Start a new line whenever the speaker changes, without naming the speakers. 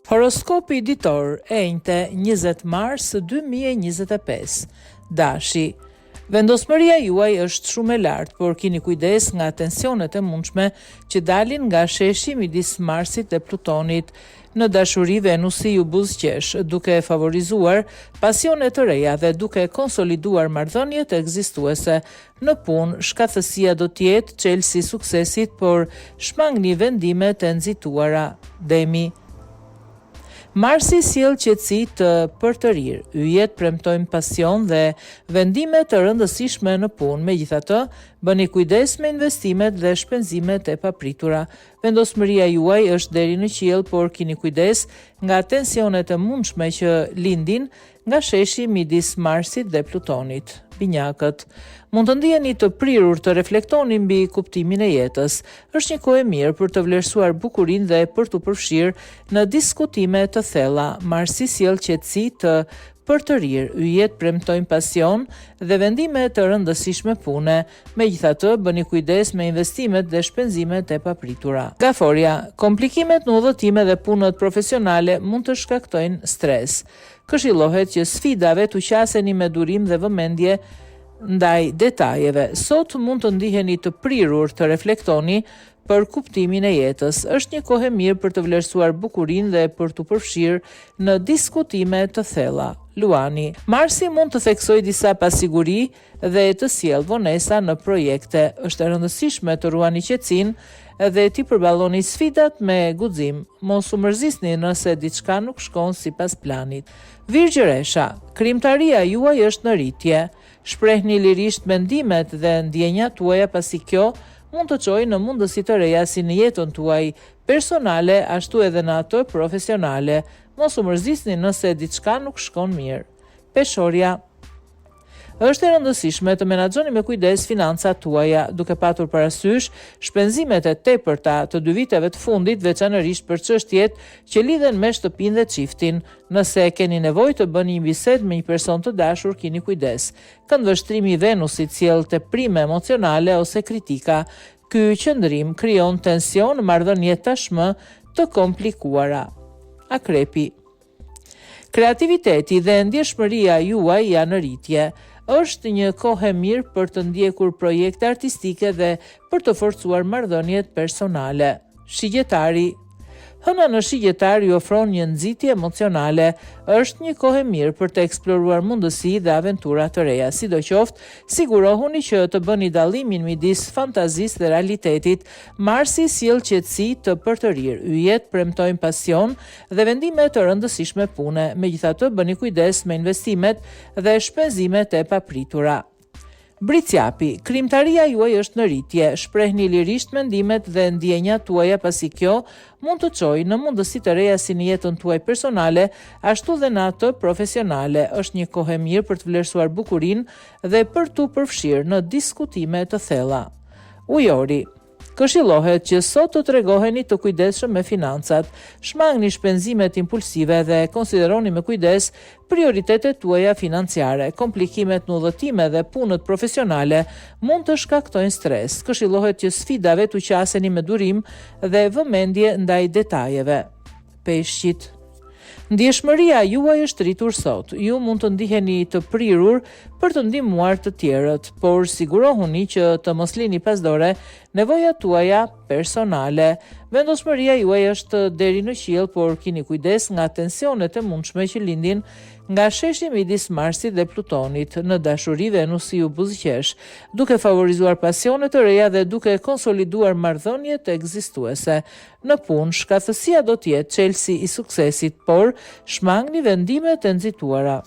Horoskopi ditor, enjte 20 mars 2025. Dashi. Vendosmëria juaj është shumë e lartë, por keni kujdes nga tensionet e mundshme që dalin nga sheshi midis Marsit dhe Plutonit. Në dashuri Venusi ju buzëqesh, duke favorizuar pasione të reja dhe duke konsoliduar marrëdhëniet ekzistuese. Në punë, shkathësia do të jetë çelësi i suksesit, por shmangni vendime të nxituara. Demi. Marsi sjell qetësi të përtërir, yjet premtojnë pasion dhe vendime të rëndësishme në punë. Megjithatë, bëni kujdes me investimet dhe shpenzimet e papritura. Vendosmëria juaj është deri në qiell, por keni kujdes nga tensionet e mundshme që lindin nga sheshi midis Marsit dhe Plutonit. Binjakët. Mund të ndiheni të prirur të reflektoni mbi kuptimin e jetës. Është një kohë e mirë për të vlerësuar bukurinë dhe për të përfshirë në diskutime të thella. Marsi sjell qetësi të përtërir, yjet premtojnë pasion dhe vendime të rëndësishme pune. Megjithatë, bëni kujdes me investimet dhe shpenzimet e papritura. Gaforia. Komplikimet në udhëtime dhe punët profesionale mund të shkaktojnë stres. Këshillohet që sfidave t'u qaseni me durim dhe vëmendje ndaj detajeve. Sot mund të ndiheni të prirur të reflektoni për kuptimin e jetës. Është një kohë e mirë për të vlerësuar bukurinë dhe për të përfshirë në diskutime të thella. Luani. Marsi mund të theksojë disa pasiguri dhe të sjellë vonesa në projekte. Është e rëndësishme të ruani qetësinë dhe t'i përballoni sfidat me guxim. Mos u mërzisni nëse diçka nuk shkon sipas planit. Virgjëresha. Krijimtaria juaj është në rritje. Shprehni lirisht mendimet dhe ndjenjat tuaja, pasi kjo mund të çojë në mundësi të reja si në jetën tuaj personale, ashtu edhe në atë profesionale. Mos u mërzisni nëse diçka nuk shkon mirë. Peshorja. Është e rëndësishme të menaxhoni me kujdes financat tuaja, duke patur parasysh shpenzimet e tepërta të 2 viteve të fundit, veçanërisht për çështjet që lidhen me shtëpinë dhe çiftin. Nëse keni nevojë të bëni një bisedë me një person të dashur, keni kujdes. Këndvështrimi i Venusit sjell teprime emocionale ose kritika. Ky qëndrim krijon tension, marrëdhënie tashmë të komplikuara. Akrepi. Kreativiteti dhe ndjeshmëria juaj janë në rritje. Është një kohë e mirë për të ndjekur projekte artistike dhe për të forcuar marrëdhëniet personale. Shigjetari. Hëna në shigjetar ju ofron një nxitje emocionale. Është një kohë e mirë për të eksploruar mundësi dhe aventura të reja. Sidoqoftë, sigurohuni që të bëni dallimin midis fantazisë dhe realitetit. Marsi sjell qetësi të përtërir, yjet premtojnë pasion dhe vendime të rëndësishme pune. Megjithatë, bëni kujdes me investimet dhe shpenzimet e papritura. Bricjapi. Krijimtaria juaj është në rritje. Shprehni lirisht mendimet dhe ndjenjat tuaja, pasi kjo mund të çojë në mundësi të reja si në jetën tuaj personale, ashtu dhe në atë profesionale. Është një kohë e mirë për të vlerësuar bukurinë dhe për t'u përfshirë në diskutime të thella. Ujori. Këshillohet që sot të tregoheni të kujdesshëm me financat, shmangni shpenzimet impulsive dhe konsideroni me kujdes prioritetet tuaja financiare. Komplikimet në udhëtime dhe punët profesionale mund të shkaktojnë stres. Këshillohet që sfidave t'u qaseni me durim dhe vëmendje ndaj detajeve. Peshqit. Ndjeshmëria juaj është rritur sot. Ju mund të ndiheni të prirur për të ndihmuar të tjerët, por sigurohuni që të mos lini pasdore nevojat tuaja personale. Vendosmëria juaj është deri në qiell, por keni kujdes nga tensionet e mundshme që lindin nga sheshi midis Marsit dhe Plutonit. Në dashuri Venusi ju buzëqesh, duke favorizuar pasione të reja dhe duke konsoliduar marrëdhëniet ekzistuese. Në punë, shkathësia do të jetë çelësi i suksesit, por shmangni vendime të nxituara.